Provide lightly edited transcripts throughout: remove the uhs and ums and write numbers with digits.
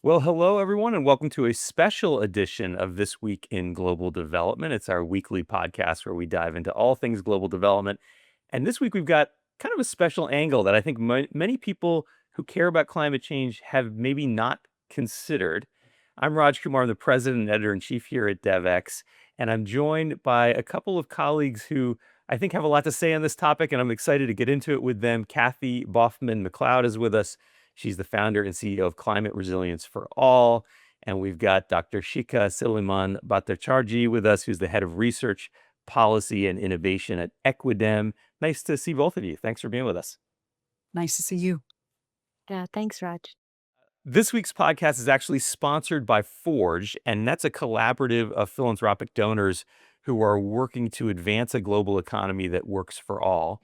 Well, hello, everyone, and welcome to a special edition of This Week in Global Development. It's our weekly podcast where we dive into all things global development. And this week, we've got kind of a special angle that I think many people who care about climate change have maybe not considered. I'm Kumar, I'm the president and editor in chief here at Devex, and I'm joined by a couple of colleagues who I think have a lot to say on this topic, and I'm excited to get into it with them. Kathy Baughman McLeod is with us. She's the founder and CEO of Climate Resilience for All. And we've got Dr. Shikha Silliman Bhattacharjee with us, who's the head of research, policy, and innovation at Equidem. Nice to see both of you. Thanks for being with us. Nice to see you. Yeah, thanks, Raj. This week's podcast is actually sponsored by Forge, and that's a collaborative of philanthropic donors who are working to advance a global economy that works for all.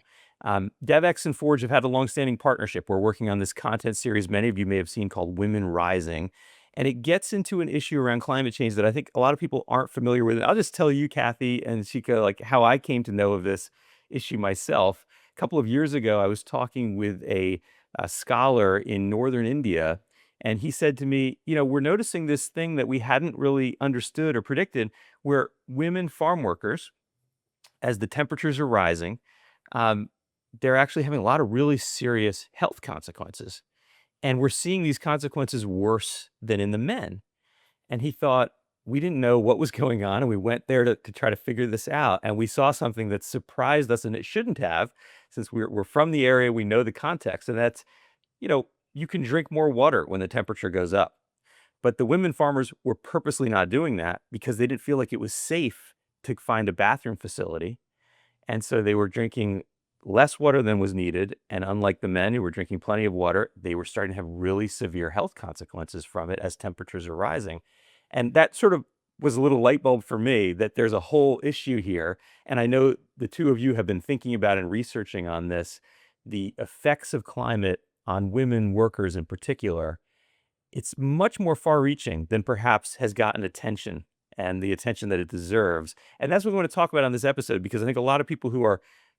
Devex and Forge have had a longstanding partnership. We're working on this content series many of you may have seen called Women Rising, and it gets into an issue around climate change that I think a lot of people aren't familiar with. I'll just tell you, Kathy and Shika, like how I came to know of this issue myself. A couple of years ago, I was talking with a scholar in northern India, and he said to me, we're noticing this thing that we hadn't really understood or predicted, where women farm workers, as the temperatures are rising, um, they're actually having a lot of really serious health consequences. And we're seeing these consequences worse than in the men. And he thought, we didn't know what was going on. And we went there to try to figure this out. And we saw something that surprised us, and it shouldn't have, since we're from the area, we know the context. And that's, you can drink more water when the temperature goes up. But the women farmers were purposely not doing that because they didn't feel like it was safe to find a bathroom facility. And so they were drinking less water than was needed. And unlike the men who were drinking plenty of water, they were starting to have really severe health consequences from it as temperatures are rising. And that sort of was a little light bulb for me that there's a whole issue here. And I know the two of you have been thinking about and researching on this, the effects of climate on women workers in particular. It's much more far reaching than perhaps has gotten attention and the attention that it deserves. And that's what we want to talk about on this episode, because I think a lot of people who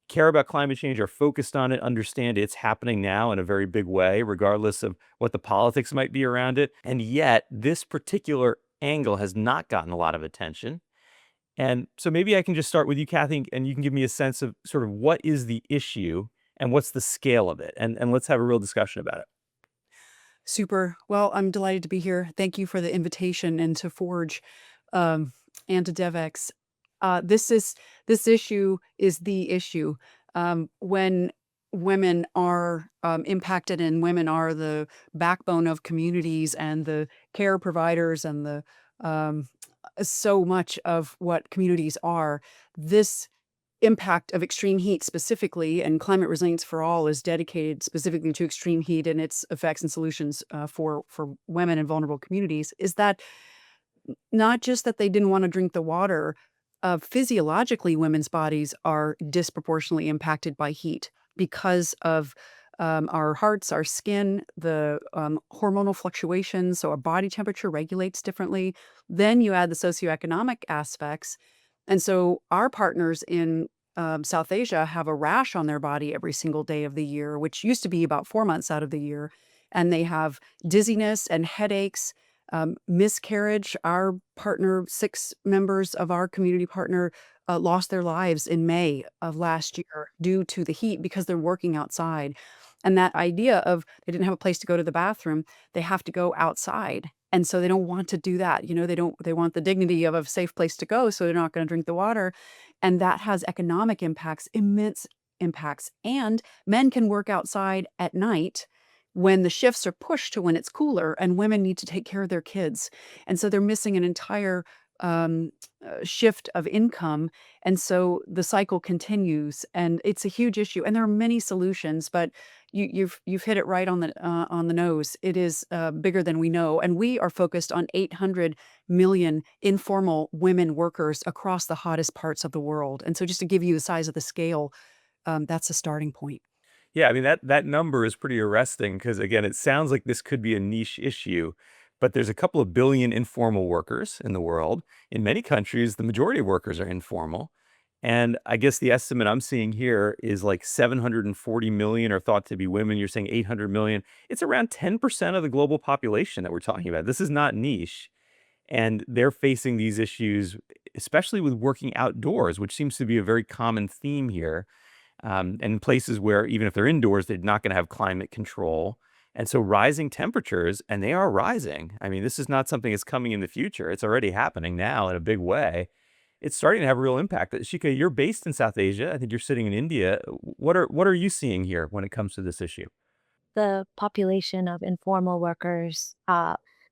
care about climate change are focused on it, understand it's happening now in a very big way, regardless of what the politics might be around it. And yet this particular angle has not gotten a lot of attention. And so maybe I can just start with you, Kathy, and you can give me a sense of sort of what is the issue and what's the scale of it. And let's have a real discussion about it. Super. Well, I'm delighted to be here. Thank you for the invitation and to Forge um, and to Devex. This issue is the issue. When women are impacted, and women are the backbone of communities and the care providers and the so much of what communities are, this impact of extreme heat specifically, and Climate Resilience for All is dedicated specifically to extreme heat and its effects and solutions for women in vulnerable communities, is that not just that they didn't want to drink the water, physiologically, women's bodies are disproportionately impacted by heat because of our hearts, our skin, the hormonal fluctuations. So our body temperature regulates differently. Then you add the socioeconomic aspects. And so our partners in South Asia have a rash on their body every single day of the year, which used to be about 4 months out of the year. And they have dizziness and headaches, miscarriage. Our partner, 6 members of our community partner, lost their lives in May of last year due to the heat because they're working outside. And that idea of they didn't have a place to go to the bathroom, they have to go outside. And so they don't want to do that. They want the dignity of a safe place to go. So they're not going to drink the water. And that has economic impacts, immense impacts. And men can work outside at night when the shifts are pushed to when it's cooler, and women need to take care of their kids. And so they're missing an entire shift of income. And so the cycle continues, and it's a huge issue. And there are many solutions, but you've hit it right on the nose. It is bigger than we know, and we are focused on 800 million informal women workers across the hottest parts of the world. And so, just to give you the size of the scale, that's a starting point. Yeah, I mean, that number is pretty arresting because, again, it sounds like this could be a niche issue, but there's a couple of billion informal workers in the world. In many countries, the majority of workers are informal. And I guess the estimate I'm seeing here is like 740 million are thought to be women. You're saying 800 million. It's around 10% of the global population that we're talking about. This is not niche. And they're facing these issues, especially with working outdoors, which seems to be a very common theme here. And in places where even if they're indoors, they're not going to have climate control. And so rising temperatures, and they are rising. I mean, this is not something that's coming in the future. It's already happening now in a big way. It's starting to have a real impact. Shika, you're based in South Asia. I think you're sitting in India. What are you seeing here when it comes to this issue? The population of informal workers,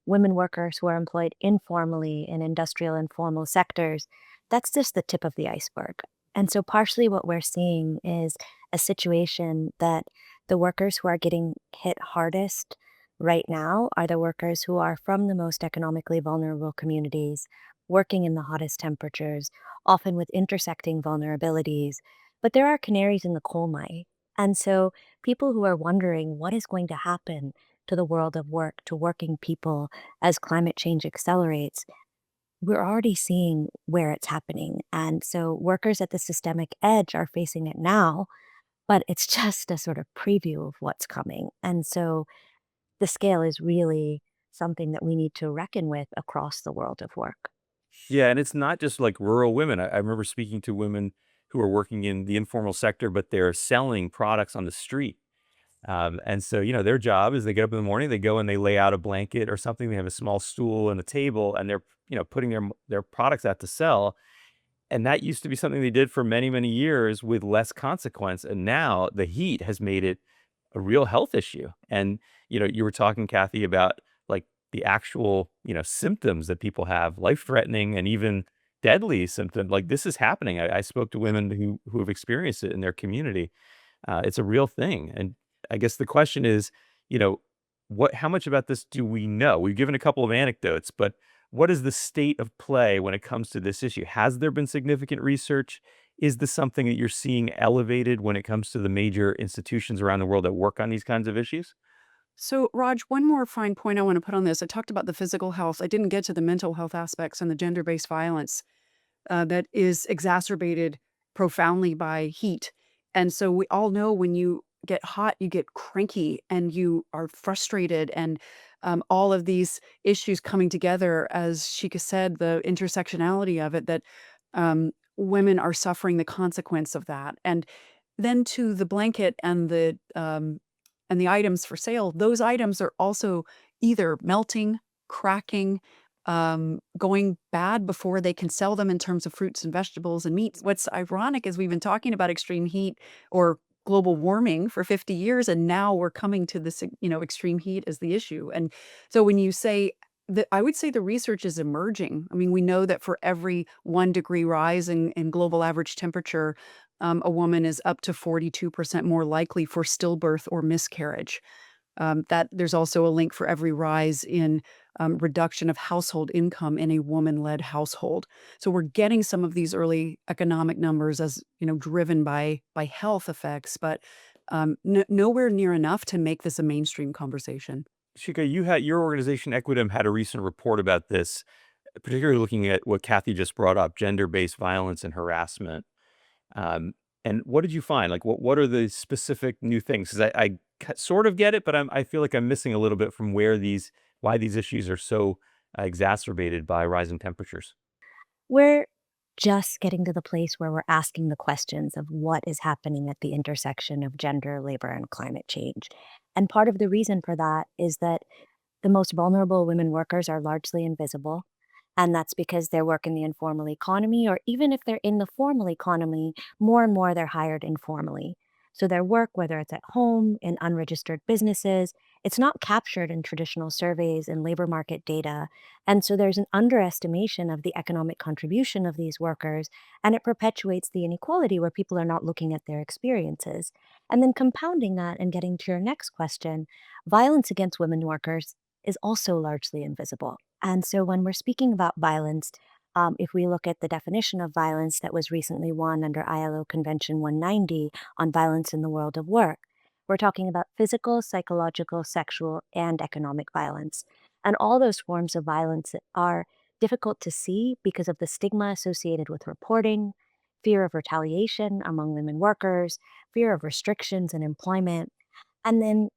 women workers who are employed informally in industrial informal sectors, that's just the tip of the iceberg. And so, partially what we're seeing is a situation that the workers who are getting hit hardest right now are the workers who are from the most economically vulnerable communities, working in the hottest temperatures, often with intersecting vulnerabilities. But there are canaries in the coal mine. And so, people who are wondering what is going to happen to the world of work, to working people as climate change accelerates, we're already seeing where it's happening. And so workers at the systemic edge are facing it now, but it's just a sort of preview of what's coming. And so the scale is really something that we need to reckon with across the world of work. Yeah, and it's not just like rural women. I remember speaking to women who are working in the informal sector, but they're selling products on the street. And so, their job is they get up in the morning, they go and they lay out a blanket or something. They have a small stool and a table, and they're, putting their products out to sell. And that used to be something they did for many, many years with less consequence. And now the heat has made it a real health issue. And, you were talking, Kathy, about like the actual, symptoms that people have, life-threatening and even deadly symptoms. Like this is happening. I spoke to women who have experienced it in their community. It's a real thing. And I guess the question is, you know, how much about this do we know? We've given a couple of anecdotes, but what is the state of play when it comes to this issue? Has there been significant research? Is this something that you're seeing elevated when it comes to the major institutions around the world that work on these kinds of issues? So, Raj, one more fine point I want to put on this. I talked about the physical health. I didn't get to the mental health aspects and the gender based violence that is exacerbated profoundly by heat. And so we all know when you get hot, you get cranky and you are frustrated, and all of these issues coming together, as Shika said, the intersectionality of it, that women are suffering the consequence of that. And then to the blanket and the items for sale, those items are also either melting, cracking, going bad before they can sell them in terms of fruits and vegetables and meats. What's ironic is we've been talking about extreme heat or global warming for 50 years, and now we're coming to this, extreme heat as the issue. And so when you say that, I would say the research is emerging. I mean, we know that for every 1 degree rise in global average temperature, a woman is up to 42% more likely for stillbirth or miscarriage. That there's also a link for every rise in reduction of household income in a woman-led household. So we're getting some of these early economic numbers as driven by health effects, but nowhere near enough to make this a mainstream conversation. Shika, your organization Equidem had a recent report about this, particularly looking at what Kathy just brought up, gender-based violence and harassment. Um, and what did you find? Like, what are the specific new things? Because I sort of get it, but I feel like I'm missing a little bit from why these issues are so exacerbated by rising temperatures. We're just getting to the place where we're asking the questions of what is happening at the intersection of gender, labor, and climate change. And part of the reason for that is that the most vulnerable women workers are largely invisible. And that's because they work in the informal economy, or even if they're in the formal economy, more and more they're hired informally. So their work, whether it's at home, in unregistered businesses, it's not captured in traditional surveys and labor market data. And so there's an underestimation of the economic contribution of these workers, and it perpetuates the inequality where people are not looking at their experiences. And then compounding that and getting to your next question, violence against women workers is also largely invisible. And so when we're speaking about violence, if we look at the definition of violence that was recently won under ILO Convention 190 on violence in the world of work, we're talking about physical, psychological, sexual, and economic violence. And all those forms of violence are difficult to see because of the stigma associated with reporting, fear of retaliation among women workers, fear of restrictions in employment, and then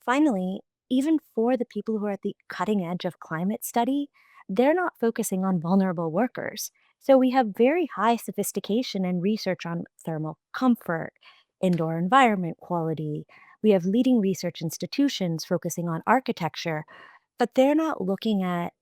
finally, even for the people who are at the cutting edge of climate study, they're not focusing on vulnerable workers. So we have very high sophistication and research on thermal comfort, indoor environment quality. We have leading research institutions focusing on architecture, but they're not looking at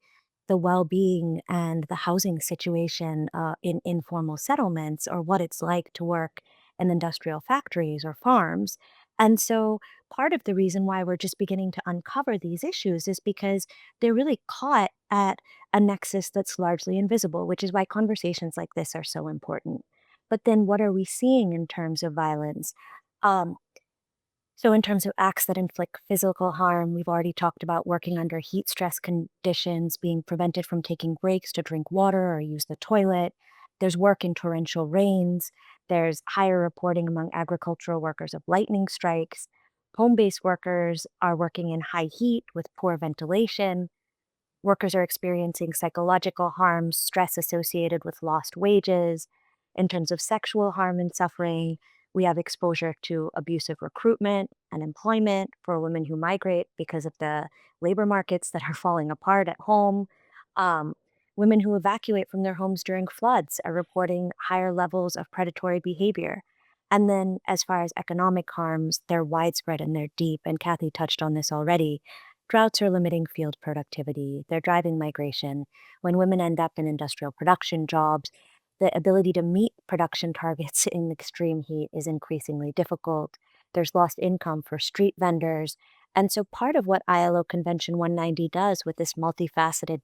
the well-being and the housing situation in informal settlements or what it's like to work in industrial factories or farms. And so part of the reason why we're just beginning to uncover these issues is because they're really caught at a nexus that's largely invisible, which is why conversations like this are so important. But then what are we seeing in terms of violence? Um, so, in terms of acts that inflict physical harm, we've already talked about working under heat stress conditions, being prevented from taking breaks to drink water or use the toilet. There's work in torrential rains. There's higher reporting among agricultural workers of lightning strikes. Home based workers are working in high heat with poor ventilation. Workers are experiencing psychological harm, stress associated with lost wages. In terms of sexual harm and suffering, we have exposure to abusive recruitment and employment for women who migrate because of the labor markets that are falling apart at home. Um, Women who evacuate from their homes during floods are reporting higher levels of predatory behavior. And then, as far as economic harms, they're widespread and they're deep. And Kathy touched on this already. Droughts are limiting field productivity, they're driving migration. When women end up in industrial production jobs, the ability to meet production targets in extreme heat is increasingly difficult. There's lost income for street vendors. And so, part of what ILO Convention 190 does with this multifaceted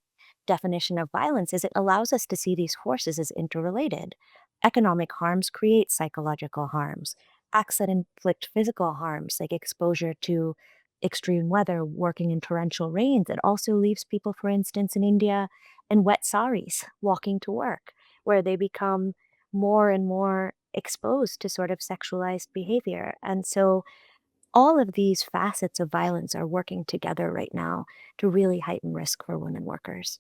definition of violence is it allows us to see these forces as interrelated. Economic harms create psychological harms. Acts that inflict physical harms, like exposure to extreme weather, working in torrential rains. It also leaves people, for instance, in India in wet saris walking to work, where they become more and more exposed to sort of sexualized behavior. And so all of these facets of violence are working together right now to really heighten risk for women workers.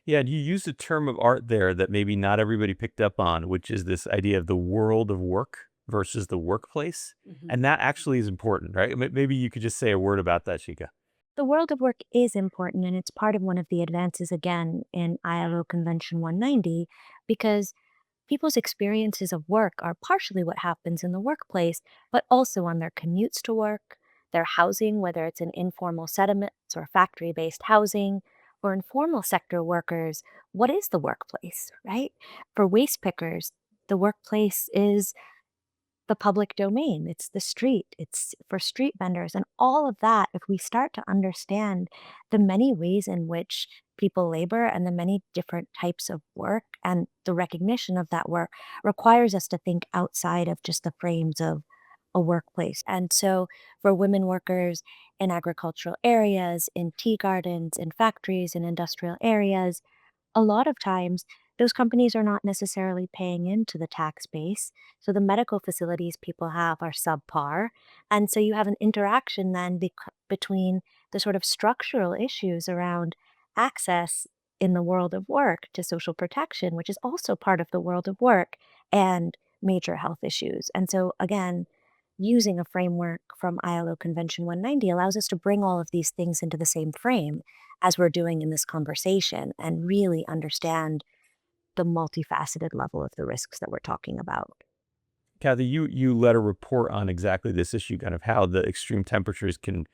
Yeah, and you used a term of art there that maybe not everybody picked up on, which is this idea of the world of work versus the workplace. Mhm. And that actually is important, right? Maybe you could just say a word about that, Shika. The world of work is important, and it's part of one of the advances again in ILO Convention 190 because people's experiences of work are partially what happens in the workplace, but also on their commutes to work, their housing, whether it's in informal settlements or factory based housing, or informal sector workers. What is the workplace, right? For waste pickers, the workplace is the public domain, it's the street, it's for street vendors, and all of that. If we start to understand the many ways in which people labor and the many different types of work and the recognition of that work requires us to think outside of just the frames of a workplace. And so for women workers in agricultural areas, in tea gardens, in factories, in industrial areas, a lot of times those companies are not necessarily paying into the tax base. So the medical facilities people have are subpar. And so you have an interaction then between the sort of structural issues around access in the world of work to social protection, which is also part of the world of work, and major health issues. And so, again, using a framework from ILO Convention 190 allows us to bring all of these things into the same frame as we're doing in this conversation and really understand the multifaceted level of the risks that we're talking about. Kathy, you led a report on exactly this issue, kind of how the extreme temperatures can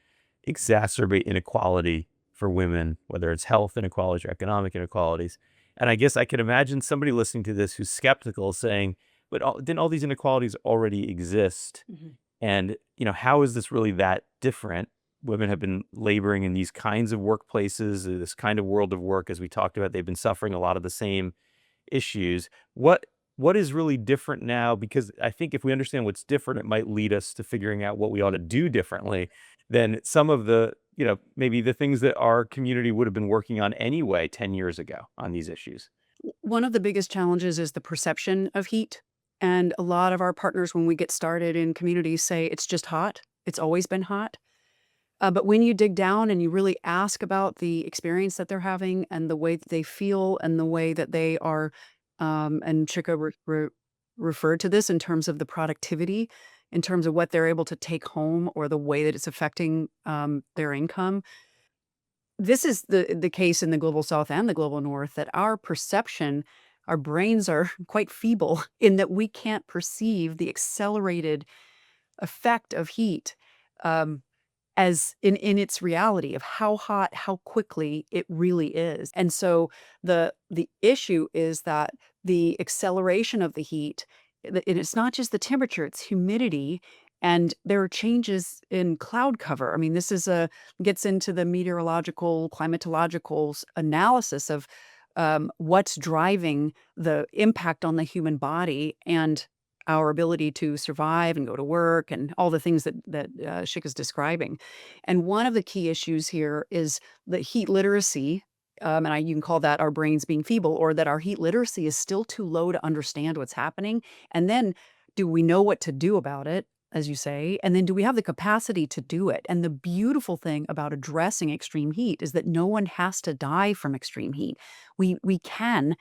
exacerbate inequality for women, whether it's health inequalities or economic inequalities. And I guess I could imagine somebody listening to this who's skeptical saying, but didn't all these inequalities already exist? Mhm. And, how is this really that different? Women have been laboring in these kinds of workplaces, this kind of world of work, as we talked about. They've been suffering a lot of the same issues. What is really different now? Because I think if we understand what's different, it might lead us to figuring out what we ought to do differently than some of the, maybe the things that our community would have been working on anyway 10 years ago on these issues. One of the biggest challenges is the perception of heat. And a lot of our partners, when we get started in communities, say it's just hot. It's always been hot. But when you dig down and you really ask about the experience that they're having and the way that they feel and the way that they are and Chika referred to this in terms of the productivity, in terms of what they're able to take home or the way that it's affecting their income. This is the case in the global south and the global north, that our perception, our brains are quite feeble in that we can't perceive the accelerated effect of heat. Um, as in its reality of how hot, how quickly it really is. And so the issue is that the acceleration of the heat, and it's not just the temperature, it's humidity, and there are changes in cloud cover. I mean, this is a gets into the meteorological, climatological analysis of what's driving the impact on the human body and our ability to survive and go to work and all the things that Shik is describing. And one of the key issues here is the heat literacy. You can call that our brains being feeble, or that our heat literacy is still too low to understand what's happening. And then, do we know what to do about it, as you say? And then, do we have the capacity to do it? And the beautiful thing about addressing extreme heat is that no one has to die from extreme heat. We can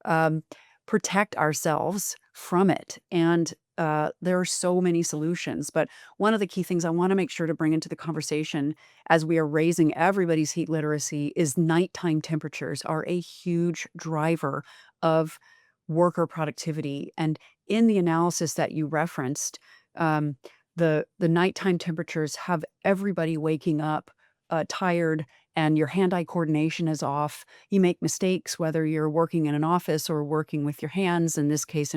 um, protect ourselves from it. And there are so many solutions. But one of the key things I want to make sure to bring into the conversation as we are raising everybody's heat literacy is nighttime temperatures are a huge driver of worker productivity. And in the analysis that you referenced, um, the nighttime temperatures have everybody waking up tired, and your hand-eye coordination is off. You make mistakes whether you're working in an office or working with your hands, in this case,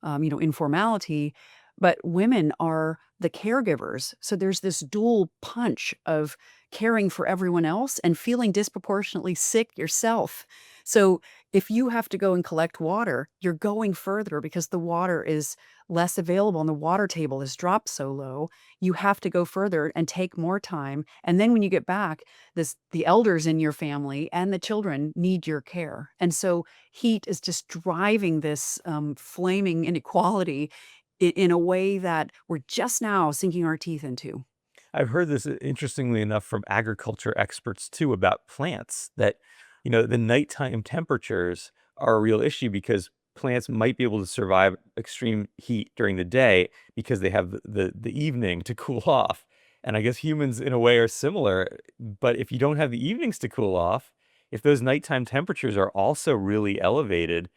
informality. But women are the caregivers. So there's this dual punch of caring for everyone else and feeling disproportionately sick yourself. So if you have to go and collect water, you're going further because the water is less available and the water table has dropped so low. You have to go further and take more time. And then when you get back, the elders in your family and the children need your care. And so heat is just driving this flaming inequality in a way that we're just now sinking our teeth into. I've heard this, interestingly enough, from agriculture experts too about plants that, the nighttime temperatures are a real issue because plants might be able to survive extreme heat during the day because they have the evening to cool off. And I guess humans, in a way, are similar. But if you don't have the evenings to cool off, if those nighttime temperatures are also really elevated,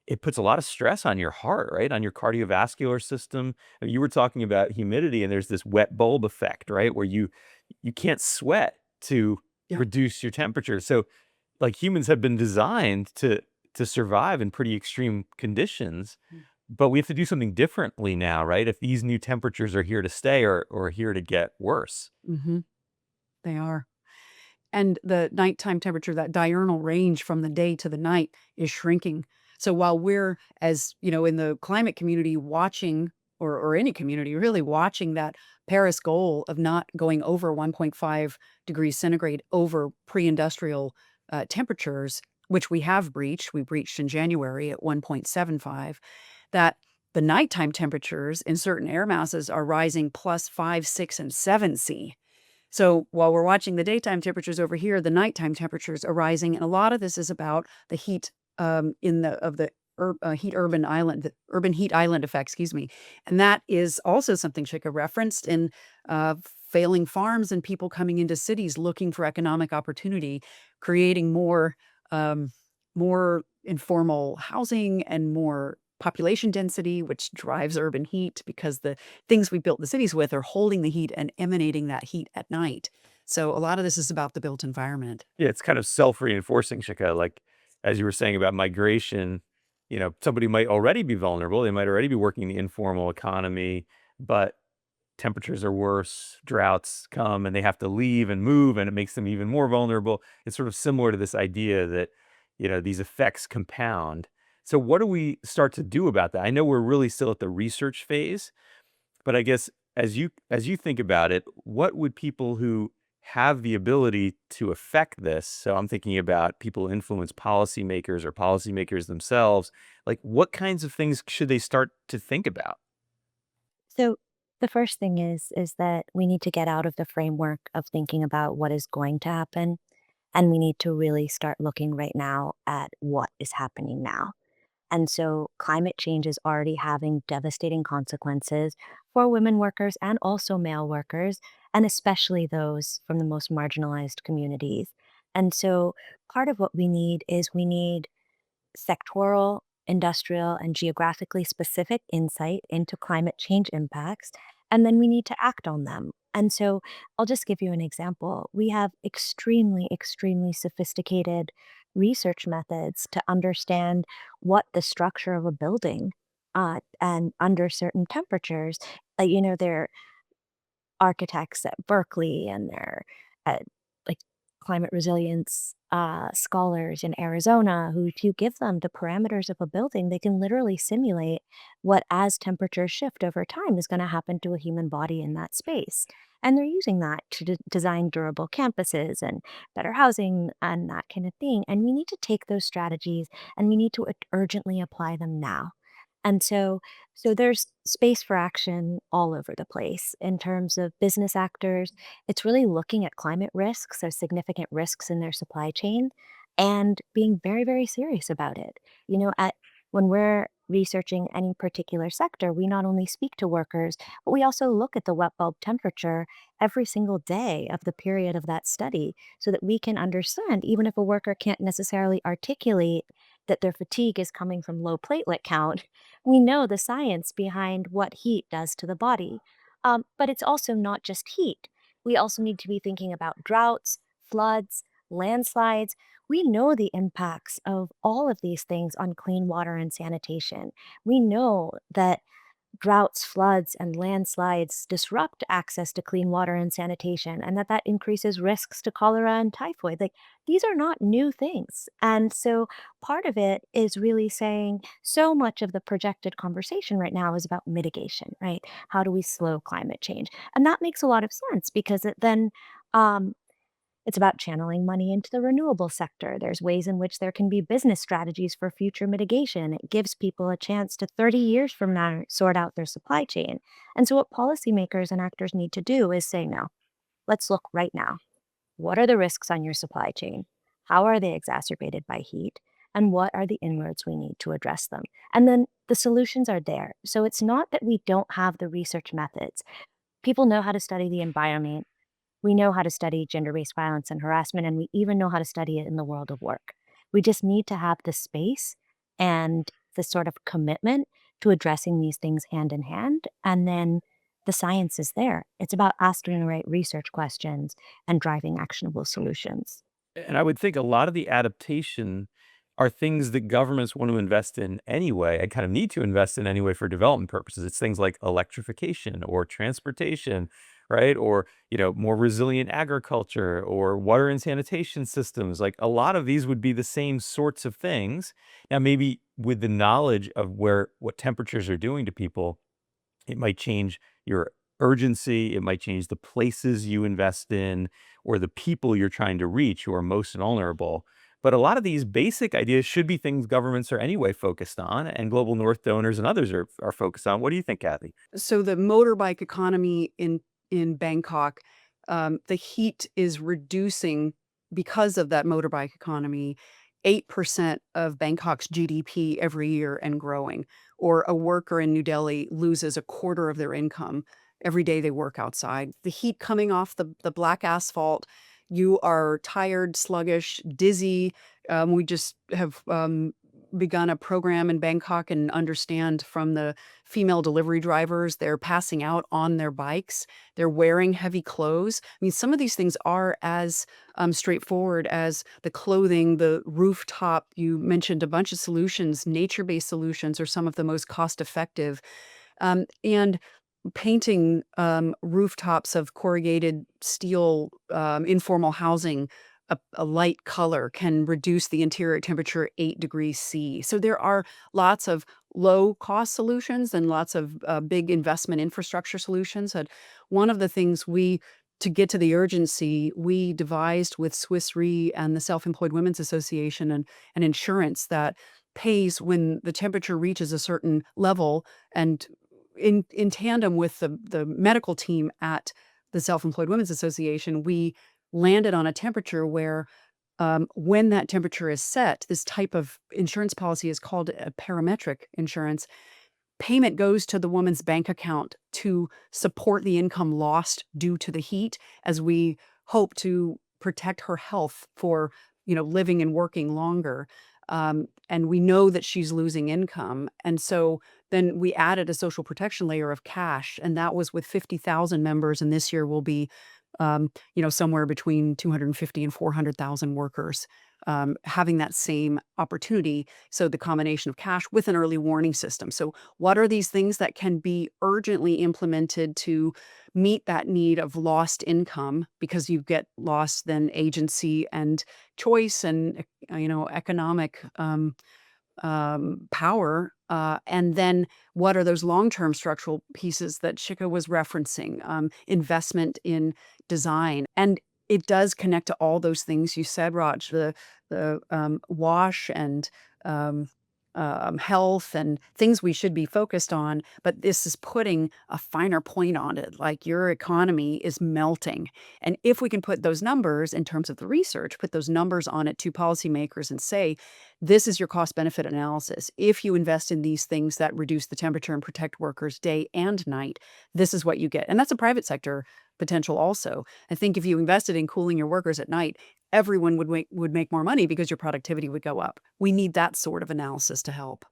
it puts a lot of stress on your heart, right? On your cardiovascular system. You were talking about humidity, and there's this wet bulb effect, right? Where you can't sweat to Yeah. reduce your temperature. So, like, humans have been designed to survive in pretty extreme conditions, Mm. but we have to do something differently now, right? If these new temperatures are here to stay or here to get worse. Hmm. They are. And the nighttime temperature, that diurnal range from the day to the night, is shrinking. So while we're, as you know, in the climate community watching, or any community really watching that Paris goal of not going over 1.5 degrees centigrade over pre-industrial temperatures, which we breached in January at 1.75, that the nighttime temperatures in certain air masses are rising plus 5, 6, and 7 C. So while we're watching the daytime temperatures over here, the nighttime temperatures are rising, and a lot of this is about the heat in the heat urban island, the urban heat island effect, excuse me, and that is also something Shika referenced in failing farms and people coming into cities looking for economic opportunity, creating um, more informal housing and more population density, which drives urban heat because the things we built the cities with are holding the heat and emanating that heat at night. So a lot of this is about the built environment. Yeah, it's kind of self-reinforcing, Shika. Like, as you were saying about migration, somebody might already be vulnerable. They might already be working in the informal economy, but temperatures are worse, droughts come and they have to leave and move, and it makes them even more vulnerable. It's sort of similar to this idea that, these effects compound. So what do we start to do about that? I know we're really still at the research phase, but I guess as you think about it, what would people who have the ability to affect this, so I'm thinking about people who influence policymakers or policymakers themselves, like what kinds of things should they start to think about? So the first thing is that we need to get out of the framework of thinking about what is going to happen, and we need to really start looking right now at what is happening now. And so climate change is already having devastating consequences for women workers and also male workers, and especially those from the most marginalized communities. And so part of what we need sectoral, industrial, and geographically specific insight into climate change impacts, and then we need to act on them. And so I'll just give you an example. We have extremely, extremely sophisticated research methods to understand what the structure of a building and under certain temperatures, there architects at Berkeley and they're at like climate resilience scholars in Arizona who, if you give them the parameters of a building, they can literally simulate what, as temperatures shift over time, is going to happen to a human body in that space. And they're using that to design durable campuses and better housing and that kind of thing. And we need to take those strategies and we need to urgently apply them now. And so there's space for action all over the place in terms of business actors. It's really looking at climate risks or significant risks in their supply chain and being very, very serious about it. At when we're researching any particular sector, we not only speak to workers, but we also look at the wet bulb temperature every single day of the period of that study so that we can understand, even if a worker can't necessarily articulate that their fatigue is coming from low platelet count, we know the science behind what heat does to the body. But it's also not just heat. We also need to be thinking about droughts, floods, landslides. We know the impacts of all of these things on clean water and sanitation. We know that droughts, floods, and landslides disrupt access to clean water and sanitation, and that increases risks to cholera and typhoid. Like, these are not new things. And so part of it is really saying so much of the projected conversation right now is about mitigation, right? How do we slow climate change? And that makes a lot of sense because it then um, it's about channeling money into the renewable sector. There's ways in which there can be business strategies for future mitigation. It gives people a chance to 30 years from now sort out their supply chain. And so, what policymakers and actors need to do is say, no, let's look right now. What are the risks on your supply chain? How are they exacerbated by heat? And what are the inroads we need to address them? And then the solutions are there. So, it's not that we don't have the research methods. People know how to study the environment. We know how to study gender based violence and harassment, and we even know how to study it in the world of work. We just need to have the space and the sort of commitment to addressing these things hand in hand. And then the science is there. It's about asking the right research questions and driving actionable solutions. And I would think a lot of the adaptation are things that governments want to invest in anyway and kind of need to invest in anyway for development purposes. It's things like electrification or transportation, right? Or, more resilient agriculture or water and sanitation systems. Like a lot of these would be the same sorts of things. Now, maybe with the knowledge of what temperatures are doing to people, it might change your urgency. It might change the places you invest in or the people you're trying to reach who are most vulnerable. But a lot of these basic ideas should be things governments are anyway focused on, and Global North donors and others are focused on. What do you think, Kathy? So the motorbike economy in Bangkok, the heat is reducing because of that motorbike economy. 8% of Bangkok's GDP every year and growing. Or a worker in New Delhi loses a quarter of their income every day they work outside. The heat coming off the black asphalt, you are tired, sluggish, dizzy. We just have begun a program in Bangkok and understand from the female delivery drivers, they're passing out on their bikes. They're wearing heavy clothes. I mean, some of these things are as straightforward as the clothing, the rooftop. You mentioned a bunch of solutions. Nature-based solutions are some of the most cost-effective. And painting rooftops of corrugated steel, informal housing a light color can reduce the interior temperature 8 degrees C. So there are lots of low cost solutions and lots of big investment infrastructure solutions. And one of the things to get to the urgency, we devised with Swiss Re and the Self Employed Women's Association and insurance that pays when the temperature reaches a certain level. And in tandem with the medical team at the Self Employed Women's Association, we landed on a temperature where when that temperature is set, this type of insurance policy is called a parametric insurance. Payment goes to the woman's bank account to support the income lost due to the heat as we hope to protect her health for, living and working longer. And we know that she's losing income. And so then we added a social protection layer of cash, and that was with 50,000 members. And this year will be, somewhere between 250 and 400,000 workers having that same opportunity. So the combination of cash with an early warning system. So what are these things that can be urgently implemented to meet that need of lost income, because you get lost then agency and choice and economic power. And then what are those long-term structural pieces that Shika was referencing? Investment in design. And it does connect to all those things you said, Raj, the wash and um, health and things we should be focused on. But this is putting a finer point on it, like your economy is melting. And if we can put those numbers in terms of the research, put those numbers on it to policymakers and say, this is your cost benefit analysis. If you invest in these things that reduce the temperature and protect workers day and night, this is what you get. And that's a private sector potential also. I think if you invested in cooling your workers at night, everyone would make more money because your productivity would go up. We need that sort of analysis to help.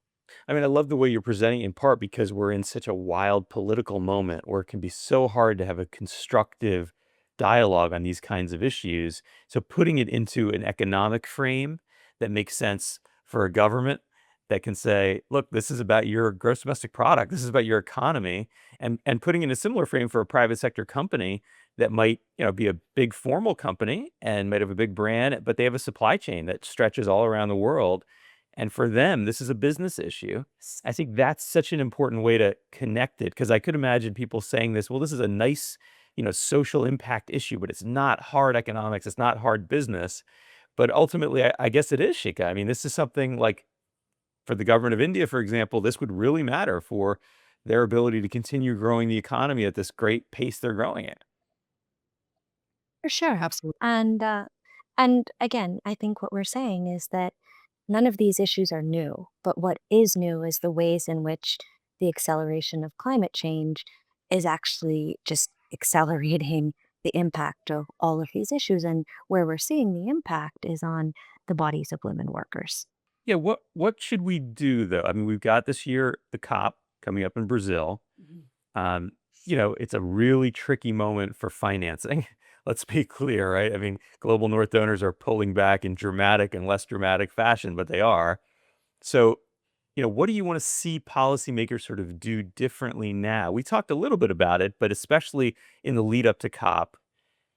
I mean, I love the way you're presenting in part because we're in such a wild political moment where it can be so hard to have a constructive dialogue on these kinds of issues. So putting it into an economic frame that makes sense for a government that can say, look, this is about your gross domestic product, this is about your economy, and putting in a similar frame for a private sector company that might, be a big formal company and might have a big brand, but they have a supply chain that stretches all around the world, and for them, this is a business issue. I think that's such an important way to connect it because I could imagine people saying this, well, this is a nice, social impact issue, but it's not hard economics, it's not hard business. But ultimately, I guess it is, Shika. I mean, this is something like for the government of India, for example, this would really matter for their ability to continue growing the economy at this great pace they're growing at. For sure. Absolutely. And again, I think what we're saying is that none of these issues are new, but what is new is the ways in which the acceleration of climate change is actually just accelerating the impact of all of these issues. And where we're seeing the impact is on the bodies of women workers. Yeah, what should we do though? I mean, we've got this year the COP coming up in Brazil. Mhm. Um, it's a really tricky moment for financing. Let's be clear, right? I mean, global North donors are pulling back in dramatic and less dramatic fashion, but they are. So, what do you want to see policymakers sort of do differently now? We talked a little bit about it, but especially in the lead up to COP,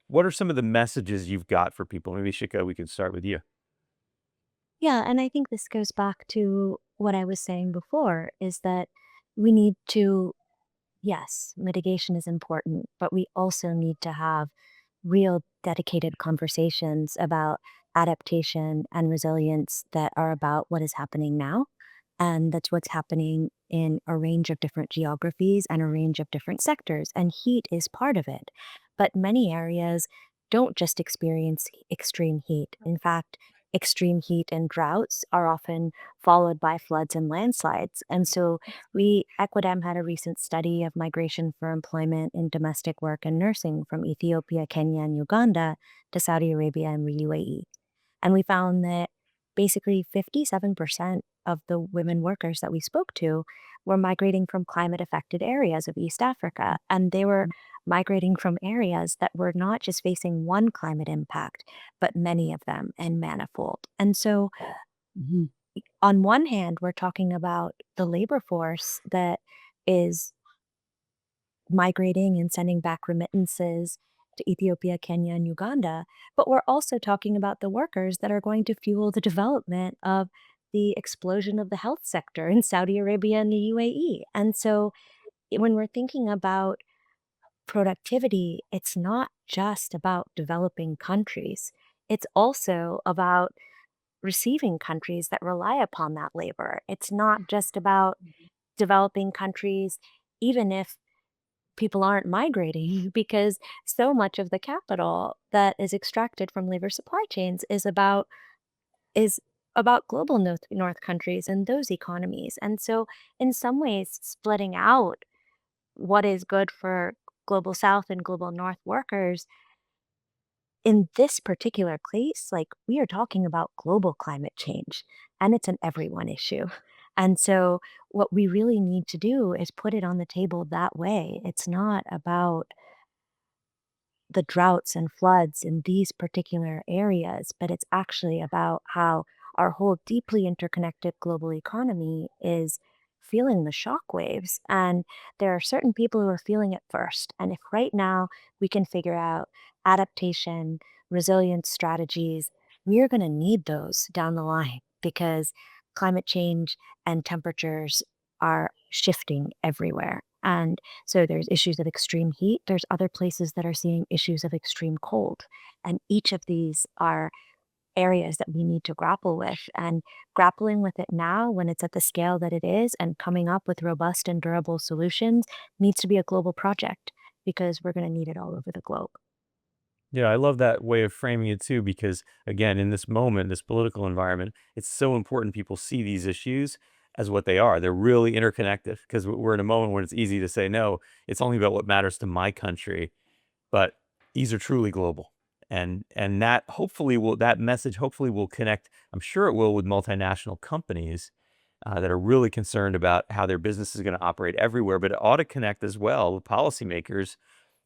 what are some of the messages you've got for people? Maybe Shika, we can start with you. Yeah, and I think this goes back to what I was saying before is that we need to, yes, mitigation is important, but we also need to have real dedicated conversations about adaptation and resilience that are about what is happening now. And that's what's happening in a range of different geographies and a range of different sectors. And heat is part of it. But many areas don't just experience extreme heat. In fact, extreme heat and droughts are often followed by floods and landslides. And so Equidem had a recent study of migration for employment in domestic work and nursing from Ethiopia, Kenya, and Uganda to Saudi Arabia and the UAE. And we found that basically 57% of the women workers that we spoke to were migrating from climate affected areas of East Africa. And they were migrating from areas that were not just facing one climate impact, but many of them and manifold. And so, Mhm. on one hand, we're talking about the labor force that is migrating and sending back remittances to Ethiopia, Kenya, and Uganda. But we're also talking about the workers that are going to fuel the development of the explosion of the health sector in Saudi Arabia and the UAE. And so when we're thinking about productivity, it's not just about developing countries, it's also about receiving countries that rely upon that labor. It's not just about developing countries, even if people aren't migrating because so much of the capital that is extracted from labor supply chains is about global north countries and those economies. And so in some ways splitting out what is good for global south and global north workers in this particular case, like we are talking about global climate change and it's an everyone issue. And so what we really need to do is put it on the table that way. It's not about the droughts and floods in these particular areas, but it's actually about how our whole deeply interconnected global economy is feeling the shock waves. And there are certain people who are feeling it first. And if right now we can figure out adaptation, resilience strategies, we are going to need those down the line because climate change and temperatures are shifting everywhere. And so there's issues of extreme heat. There's other places that are seeing issues of extreme cold. And each of these are areas that we need to grapple with. And grappling with it now when it's at the scale that it is and coming up with robust and durable solutions needs to be a global project because we're going to need it all over the globe. Yeah, I love that way of framing it too, because again, in this moment, this political environment, it's so important people see these issues as what they are. They're really interconnected because we're in a moment when it's easy to say, no, it's only about what matters to my country, but these are truly global. And that message hopefully will connect. I'm sure it will with multinational companies that are really concerned about how their business is going to operate everywhere, but it ought to connect as well with policymakers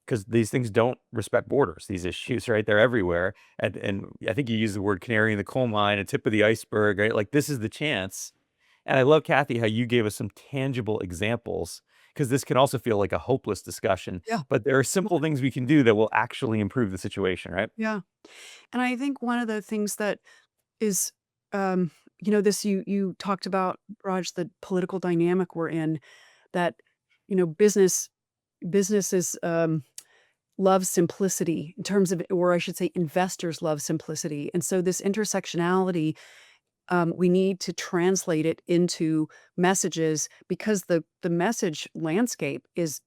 because these things don't respect borders, these issues, right? They're everywhere. And I think you use the word canary in the coal mine, a tip of the iceberg, right? Like this is the chance. And I love, Kathy, how you gave us some tangible examples because this can also feel like a hopeless discussion. Yeah. But there are simple things we can do that will actually improve the situation, right? Yeah. And I think one of the things that is, um, this you talked about, Raj, the political dynamic we're in, that, businesses love simplicity in terms of, or I should say, investors love simplicity. And so this intersectionality, we need to translate it into messages because the message landscape is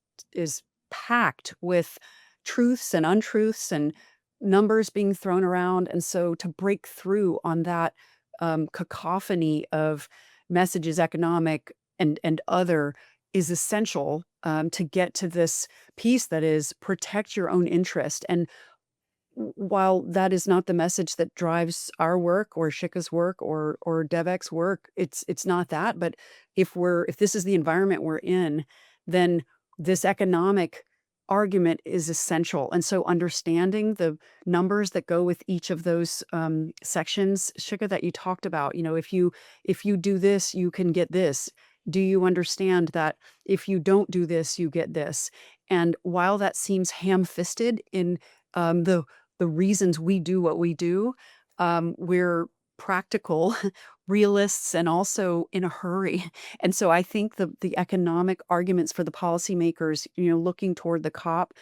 packed with truths and untruths and numbers being thrown around. And so to break through on that cacophony of messages, economic and other, is essential to get to this piece that is protect your own interest. And while that is not the message that drives our work or Shika's work or Devex work, it's not that. But if this is the environment we're in, then this economic argument is essential. And so understanding the numbers that go with each of those sections, Shika, that you talked about, if you do this, you can get this. Do you understand that if you don't do this, you get this? And while that seems ham-fisted in the reasons we do what we do, we're practical realists and also in a hurry. And so I think the economic arguments for the policymakers, looking toward the COP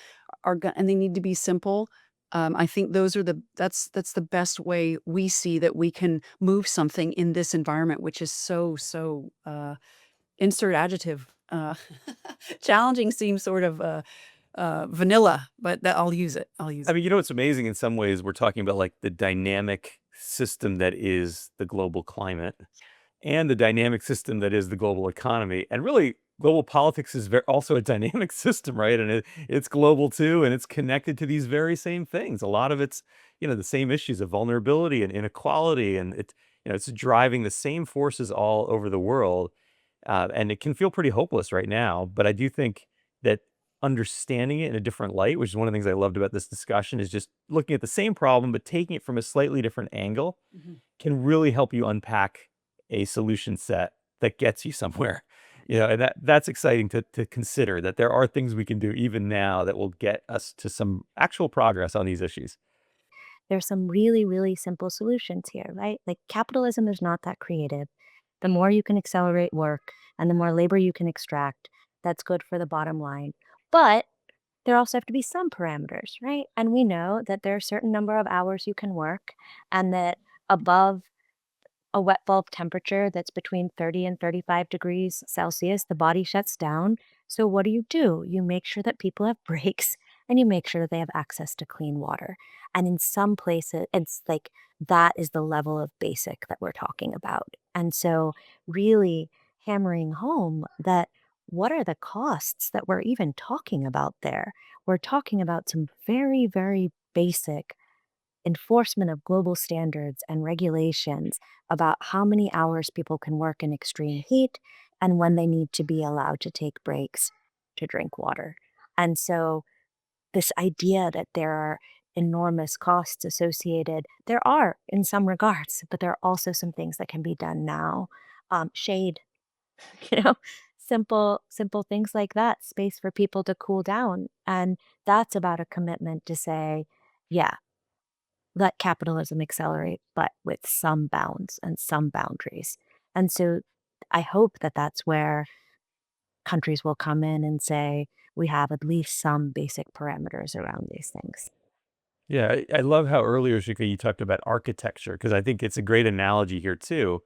and they need to be simple. I think that's the best way we see that we can move something in this environment, which is so insert adjective. Challenging seems sort of vanilla, but I'll use it. I'll use I it. mean, you know, what's amazing in some ways, we're talking about like the dynamic system that is the global climate and the dynamic system that is the global economy. And really, global politics is also a dynamic system, right? And it's global too, and it's connected to these very same things. A lot of it's, the same issues of vulnerability and inequality, and it's driving the same forces all over the world. And it can feel pretty hopeless right now, but I do think that understanding it in a different light, which is one of the things I loved about this discussion, is just looking at the same problem, but taking it from a slightly different angle Mhm. can really help you unpack a solution set that gets you somewhere. And that's exciting to consider that there are things we can do even now that will get us to some actual progress on these issues. There's some really, really simple solutions here, right? Like capitalism is not that creative. The more you can accelerate work and the more labor you can extract, that's good for the bottom line. But there also have to be some parameters, right? And we know that there are a certain number of hours you can work and that above a wet bulb temperature that's between 30 and 35 degrees Celsius, the body shuts down. So what do? You make sure that people have breaks and you make sure that they have access to clean water. And in some places, it's like that is the level of basic that we're talking about. And so, really hammering home that what are the costs that we're even talking about there? We're talking about some very, very basic enforcement of global standards and regulations about how many hours people can work in extreme heat and when they need to be allowed to take breaks to drink water. And so, this idea that there are enormous costs associated, there are in some regards, but there are also some things that can be done now. Shade, you know, simple things like that, space for people to cool down. And that's about a commitment to say, yeah, let capitalism accelerate, but with some bounds and some boundaries. And so I hope that that's where countries will come in and say, we have at least some basic parameters around these things. Yeah, I love how earlier, Shika, you talked about architecture because I think it's a great analogy here too,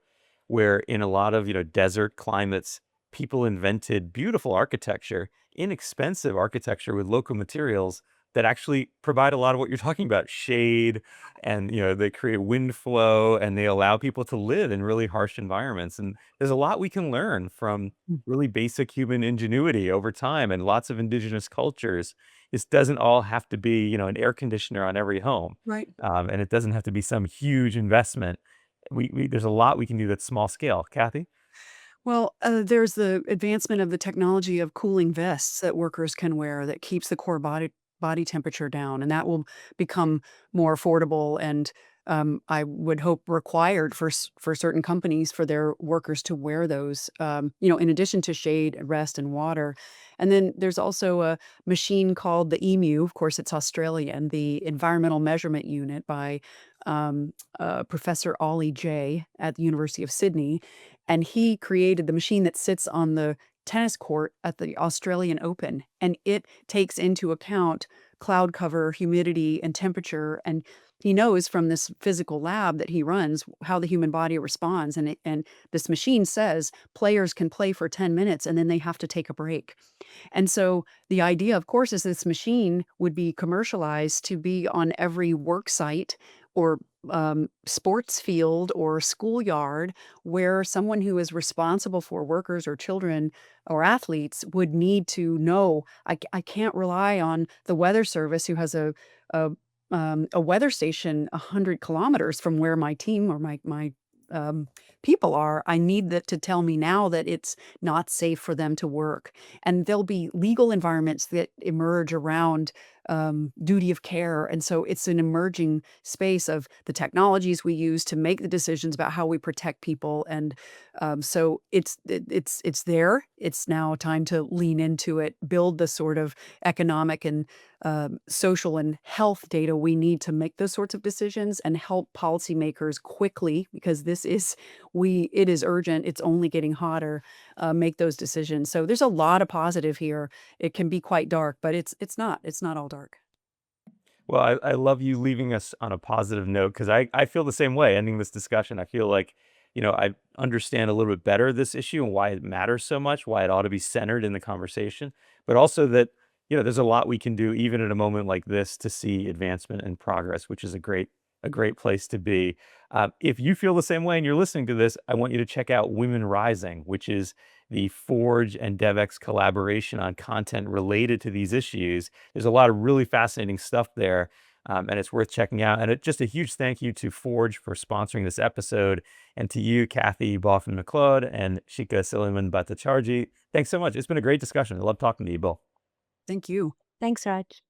where in a lot of desert climates, people invented beautiful architecture, inexpensive architecture with local materials that actually provide a lot of what you're talking about, shade, and they create wind flow and they allow people to live in really harsh environments. And there's a lot we can learn from Mm. really basic human ingenuity over time and lots of indigenous cultures. This doesn't all have to be, an air conditioner on every home, Right. and it doesn't have to be some huge investment. There's a lot we can do that's small scale. Kathy? Well, there's the advancement of the technology of cooling vests that workers can wear that keeps the core body temperature down, and that will become more affordable and, I would hope required for certain companies for their workers to wear those, in addition to shade, rest, and water. And then there's also a machine called the EMU, of course, it's Australian, the Environmental Measurement Unit by, Professor Ollie Jay at the University of Sydney, and he created the machine that sits on the tennis court at the Australian Open, and it takes into account cloud cover, humidity, and temperature, and he knows from this physical lab that he runs how the human body responds, and this machine says players can play for 10 minutes and then they have to take a break. And so the idea, of course, is this machine would be commercialized to be on every work site or sports field or schoolyard where someone who is responsible for workers or children or athletes would need to know I can't rely on the weather service who has a, a weather station 100 kilometers from where my team or my um, people are. I need that to tell me now that it's not safe for them to work. And there'll be legal environments that emerge around duty of care. And so it's an emerging space of the technologies we use to make the decisions about how we protect people. And so it's there. It's now time to lean into it, build the sort of economic and social and health data we need to make those sorts of decisions and help policymakers quickly because it is urgent. It's only getting hotter. Make those decisions. So there's a lot of positive here. It can be quite dark, but it's not all dark. Well, I love you leaving us on a positive note because I feel the same way ending this discussion. I feel like, I understand a little bit better this issue and why it matters so much, why it ought to be centered in the conversation, but also that, there's a lot we can do even at a moment like this to see advancement and progress, which is a great place to be. If you feel the same way and you're listening to this, I want you to check out Women Rising, which is the Forge and Devex collaboration on content related to these issues. There's a lot of really fascinating stuff there, and it's worth checking out. And just a huge thank you to Forge for sponsoring this episode, and to you, Kathy Baughman McLeod, and Shikha Silliman Bhattacharjee. Thanks so much. It's been a great discussion. I love talking to you both. Thank you. Thanks, Raj.